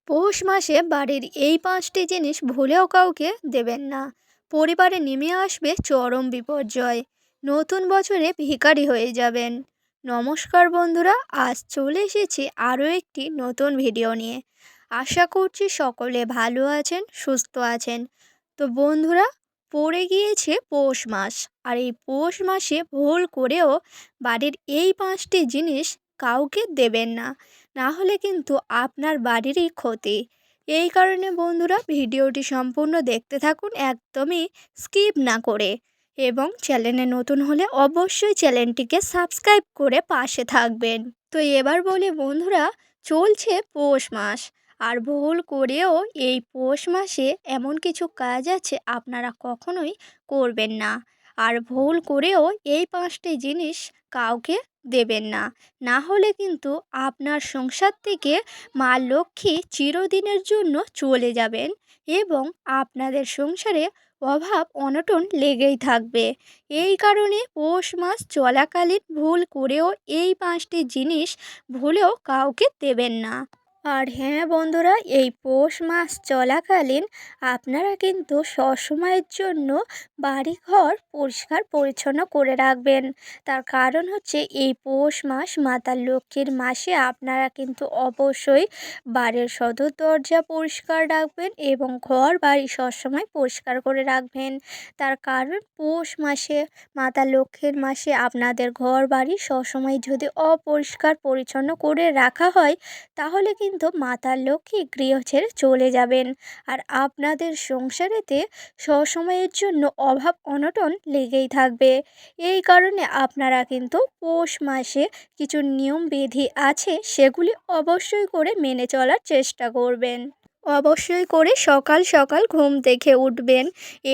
পৌষ মাসে বাড়ির এই ৫টি জিনিস ভুলেও কাউকে দেবেন না। পরিবারে নেমে আসবে চরম বিপর্যয়। নতুন বছরে ভিখারি হয়ে যাবেন। নমস্কার বন্ধুরা, আজ চলে এসেছি আরও একটি নতুন ভিডিও নিয়ে। আশা করছি সকলে ভালো আছেন, সুস্থ আছেন। তো বন্ধুরা, পড়ে গিয়েছে পৌষ মাস। আর এই পৌষ মাসে ভুল করেও বাড়ির এই ৫টি জিনিস কাউকে দেবেন না, না হলে কিন্তু আপনার বাড়িরই ক্ষতি। এই কারণে বন্ধুরা, ভিডিওটি সম্পূর্ণ দেখতে থাকুন, একদমই স্কিপ না করে। এবং চ্যানেলে নতুন হলে অবশ্যই চ্যানেলটিকে সাবস্ক্রাইব করে পাশে থাকবেন। তো এবার বলি বন্ধুরা, চলছে পৌষ মাস। আর ভুল করেও এই পৌষ মাসে এমন কিছু কাজ আছে আপনারা কখনোই করবেন না। আর ভুল করেও এই ৫টি জিনিস কাউকে দেবেন না, না হলে কিন্তু আপনার সংসার থেকে মা লক্ষ্মী চিরদিনের জন্য চলে যাবেন এবং আপনাদের সংসারে অভাব অনটন লেগেই থাকবে। এই কারণে পৌষ মাস চলাকালীন ভুল করেও এই ৫টি জিনিস ভুলেও কাউকে দেবেন না। আর হ্যাঁ বন্ধুরা, এই পৌষ মাস চলাকালীন আপনারা কিন্তু সবসময়ের জন্য বাড়িঘর পরিষ্কার পরিচ্ছন্ন করে রাখবেন। তার কারণ হচ্ছে এই পৌষ মাস মাতা লক্ষ্মীর মাসে আপনারা কিন্তু অবশ্যই বাড়ির সদর দরজা পরিষ্কার রাখবেন এবং ঘর বাড়ি সবসময় পরিষ্কার করে রাখবেন। তার কারণ পৌষ মাসে মাতা লক্ষ্মীর মাসে আপনাদের ঘর বাড়ি সবসময় যদি অপরিষ্কার পরিচ্ছন্ন করে রাখা হয়, তাহলে কিন্তু মাতা লক্ষ্মী গৃহ ছেড়ে চলে যাবেন আর আপনাদের সংসারেতে সবসময়ের জন্য অভাব অনটন লেগেই থাকবে। এই কারণে আপনারা কিন্তু পৌষ মাসে কিছু নিয়ম বিধি আছে, সেগুলি অবশ্যই করে মেনে চলার চেষ্টা করবেন। অবশ্যই করে সকাল সকাল ঘুম থেকে উঠবেন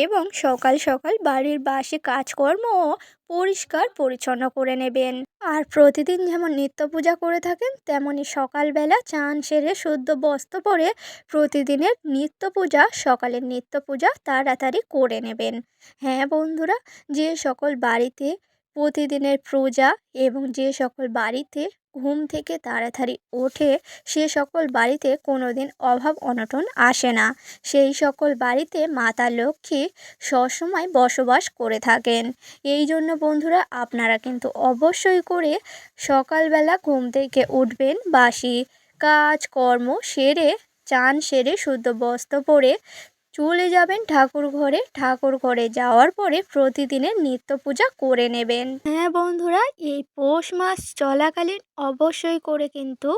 এবং সকাল সকাল বাড়ির বাসি কাজকর্মও পরিষ্কার পরিচ্ছন্ন করে নেবেন। আর প্রতিদিন যেমন নিত্য পূজা করে থাকেন, তেমনি সকালবেলা চান সেরে শুদ্ধ বস্ত্র পরে প্রতিদিনের নিত্য পূজা, সকালের নিত্য পূজা তাড়াতাড়ি করে নেবেন। হ্যাঁ বন্ধুরা, যে সকল বাড়িতে প্রতিদিনের পূজা এবং যে সকল বাড়িতে ঘুম থেকে তাড়াতাড়ি ওঠে, সে সকল বাড়িতে কোনোদিন অভাব অনটন আসে না। সেই সকল বাড়িতে মাতা লক্ষ্মী সবসময় বসবাস করে থাকেন। এই জন্য বন্ধুরা, আপনারা কিন্তু অবশ্যই করে সকালবেলা ঘুম থেকে উঠবেন, বাসি কাজকর্ম সেরে চান সেরে শুদ্ধ বস্ত্র পরে চলে যাবেন ঠাকুর ঘরে। ঠাকুর ঘরে যাওয়ার পরে প্রতিদিনের নিত্য পূজা করে নেবেন। হ্যাঁ বন্ধুরা, এই পৌষ মাস চলাকালীন অবশ্যই করে কিন্তু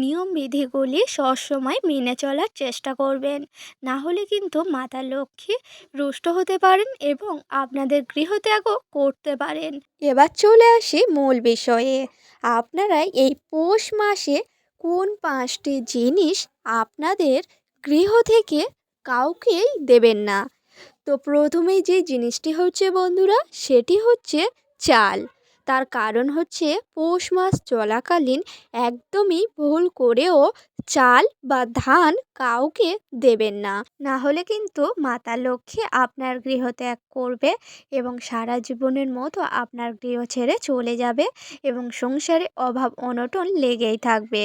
নিয়ম বিধিগুলি সবসময় মেনে চলার চেষ্টা করবেন, না হলে কিন্তু মাতা লক্ষ্মী রুষ্ট হতে পারেন এবং আপনাদের গৃহত্যাগও করতে পারেন। এবার চলে আসি মূল বিষয়ে। আপনারা এই পৌষ মাসে কোন 5টি জিনিস আপনাদের গৃহ থেকে কাউকেই দেবেন না। তো প্রথমেই যে জিনিসটি হচ্ছে বন্ধুরা, সেটি হচ্ছে চাল। তার কারণ হচ্ছে পৌষ মাস চলাকালীন একদমই ভুল করেও চাল বা ধান কাউকে দেবেন না, না হলে কিন্তু মাতা লক্ষ্মী আপনার গৃহত্যাগ করবে এবং সারা জীবনের মতো আপনার গৃহ ছেড়ে চলে যাবে এবং সংসারে অভাব অনটন লেগেই থাকবে।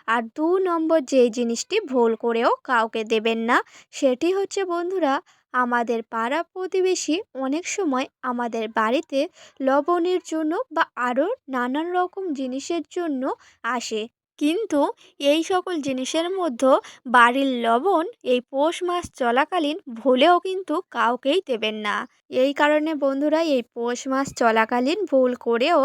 আর 2 নম্বর যে জিনিসটি ভুল করেও কাউকে দেবেন না, সেটি হচ্ছে বন্ধুরা, আমাদের পাড়া প্রতিবেশী অনেক সময় আমাদের বাড়িতে লবণের জন্য বা আরও নানান রকম জিনিসের জন্য আসে, কিন্তু এই সকল জিনিসের মধ্যে বাড়ির লবণ এই পৌষ মাস চলাকালীন ভুলেও কিন্তু কাউকেই দেবেন না। এই কারণে বন্ধুরা, এই পৌষ মাস চলাকালীন ভুল করেও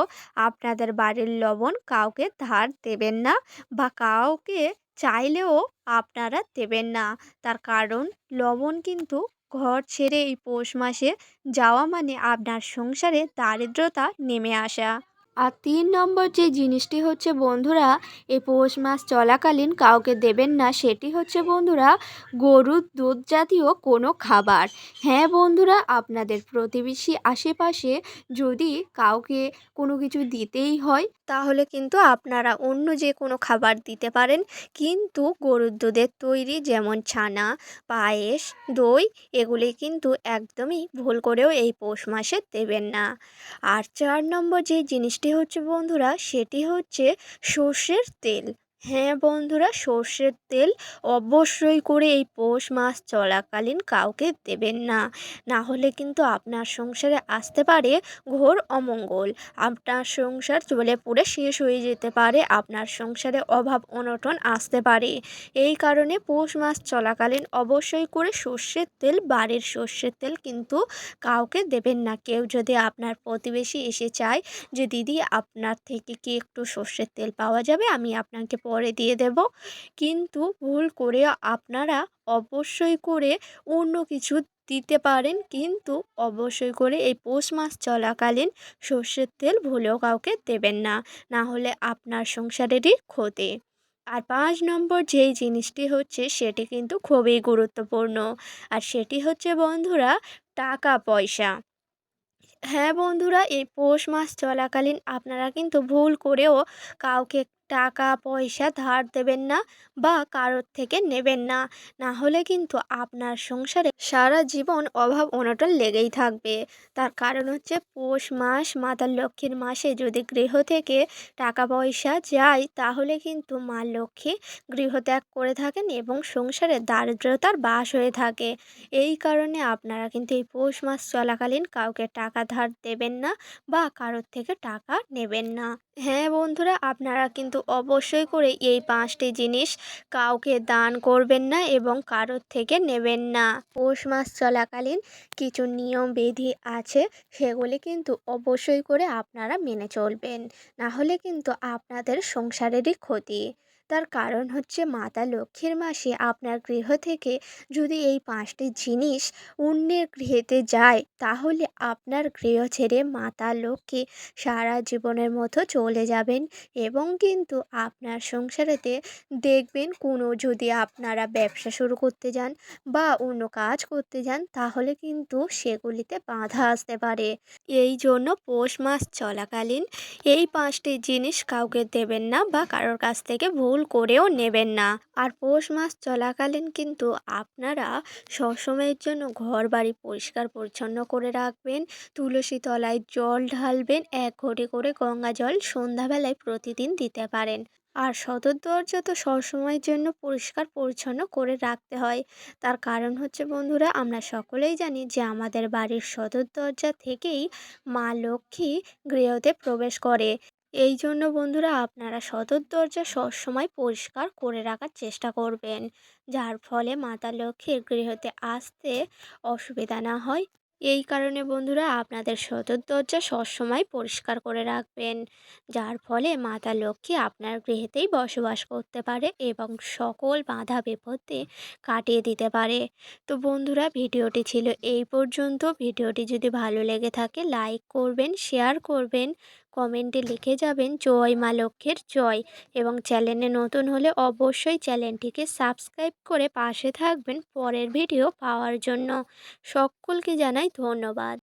আপনাদের বাড়ির লবণ কাউকে ধার দেবেন না বা কাউকে চাইলেও আপনারা দেবেন না। তার কারণ লবণ কিন্তু ঘর ছেড়ে এই পৌষ মাসে যাওয়া মানে আপনার সংসারে দারিদ্রতা নেমে আসা। আর 3 নম্বর যে জিনিসটি হচ্ছে বন্ধুরা, এই পৌষ মাস চলাকালীন কাউকে দেবেন না, সেটি হচ্ছে বন্ধুরা, গরুর দুধ জাতীয় কোনো খাবার। হ্যাঁ বন্ধুরা, আপনাদের প্রতিবেশী আশেপাশে যদি কাউকে কোনো কিছু দিতেই হয়, তাহলে কিন্তু আপনারা অন্য যে কোনো খাবার দিতে পারেন, কিন্তু গরুর দুধের তৈরি যেমন ছানা, পায়েস, দই, এগুলি কিন্তু একদমই ভুল করেও এই পৌষ মাসে দেবেন না। আর 4 নম্বর যে জিনিসটি হচ্ছে বন্ধুরা, সেটি হচ্ছে সর্ষের তেল। হ্যাঁ বন্ধুরা, সর্ষের তেল অবশ্যই করে এই পৌষ মাস চলাকালীন কাউকে দেবেন না। না হলে কিন্তু আপনার সংসারে আসতে পারে ঘোর অমঙ্গল। আপনার সংসার জ্বলে পুড়ে শেষ হয়ে যেতে পারে, আপনার সংসারে অভাব অনটন আসতে পারে। এই কারণে পৌষ মাস চলাকালীন অবশ্যই করে সর্ষের তেল, বাড়ির সর্ষের তেল কিন্তু কাউকে দেবেন না। কেউ যদি আপনার প্রতিবেশী এসে চায় যে দিদি আপনার থেকে কি একটু সর্ষের তেল পাওয়া যাবে, আমি আপনাকে পরে দিয়ে দেব, কিন্তু ভুল করে আপনারা অবশ্যই করে অন্য কিছু দিতে পারেন, কিন্তু অবশ্যই করে এই পৌষ মাস চলাকালীন সর্ষের তেল ভুলেও কাউকে দেবেন না। না হলে আপনার সংসারেরই ক্ষতি। আর 5 নম্বর যেই জিনিসটি হচ্ছে সেটি কিন্তু খুবই গুরুত্বপূর্ণ, আর সেটি হচ্ছে বন্ধুরা টাকা পয়সা। হ্যাঁ বন্ধুরা, এই পৌষ মাস চলাকালীন আপনারা কিন্তু ভুল করেও কাউকে টাকা পয়সা ধার দেবেন না বা কারোর থেকে নেবেন না। না হলে কিন্তু আপনার সংসারে সারা জীবন অভাব অনটন লেগেই থাকবে। তার কারণ হচ্ছে পৌষ মাস মাতা লক্ষ্মীর মাসে যদি গৃহ থেকে টাকা পয়সা যায় তাহলে কিন্তু মা লক্ষ্মী গৃহত্যাগ করে থাকেন এবং সংসারে দারিদ্রতার বাস হয়ে থাকে। এই কারণে আপনারা কিন্তু এই পৌষ মাস চলাকালীন কাউকে টাকা ধার দেবেন না বা কারোর থেকে টাকা নেবেন না। হ্যাঁ বন্ধুরা, আপনারা কিন্তু অবশ্যই করে এই 5টি জিনিস কাউকে দান করবেন না এবং কারোর থেকে নেবেন না। পৌষ মাস চলাকালীন কিছু নিয়ম বিধি আছে, সেগুলি কিন্তু অবশ্যই করে আপনারা মেনে চলবেন। না হলে কিন্তু আপনাদের সংসারেরই ক্ষতি। তার কারণ হচ্ছে মাতা লক্ষ্মীর মাসে আপনার গৃহ থেকে যদি এই 5টি জিনিস অন্যের গৃহেতে যায় তাহলে আপনার গৃহ ছেড়ে মাতা লক্ষ্মী সারা জীবনের মতো চলে যাবেন। এবং কিন্তু আপনার সংসারেতে দেখবেন কোনো যদি আপনারা ব্যবসা শুরু করতে যান বা অন্য কাজ করতে যান তাহলে কিন্তু সেগুলিতে বাধা আসতে পারে। এই জন্য পৌষ মাস চলাকালীন এই 5টি জিনিস কাউকে দেবেন না বা কারোর কাছ থেকে ভুল করেও নেবেন না। আর পৌষ মাস চলাকালীন কিন্তু আপনারা সবসময়ের জন্য ঘর বাড়ি পরিষ্কার পরিচ্ছন্ন করে রাখবেন। তুলসী তলায় জল ঢালবেন, 1 ঘটি করে গঙ্গা জল সন্ধ্যাবেলায় প্রতিদিন দিতে পারেন। আর সদর দরজা তো সবসময়ের জন্য পরিষ্কার পরিচ্ছন্ন করে রাখতে হয়। তার কারণ হচ্ছে বন্ধুরা, আমরা সকলেই জানি যে আমাদের বাড়ির সদর দরজা থেকেই মা লক্ষ্মী গৃহতে প্রবেশ করে। এই জন্য বন্ধুরা আপনারা সদর দরজা সবসময় পরিষ্কার করে রাখার চেষ্টা করবেন, যার ফলে মাতা লক্ষ্মীর গৃহতে আসতে অসুবিধা না হয়। এই কারণে বন্ধুরা আপনাদের সদর দরজা সবসময় পরিষ্কার করে রাখবেন, যার ফলে মাতা লক্ষ্মী আপনার গৃহেতেই বসবাস করতে পারে এবং সকল বাধা বিপত্তি কাটিয়ে দিতে পারে। তো বন্ধুরা, ভিডিওটি ছিল এই পর্যন্ত। ভিডিওটি যদি ভালো লেগে থাকে লাইক করবেন, শেয়ার করবেন, কমেন্টে লিখে যাবেন জয় মা লক্ষ্মীর জয়, এবং চ্যানেলে নতুন হলে অবশ্যই চ্যানেলটিকে সাবস্ক্রাইব করে পাশে থাকবেন পরের ভিডিও পাওয়ার জন্য। সকলকে জানাই ধন্যবাদ।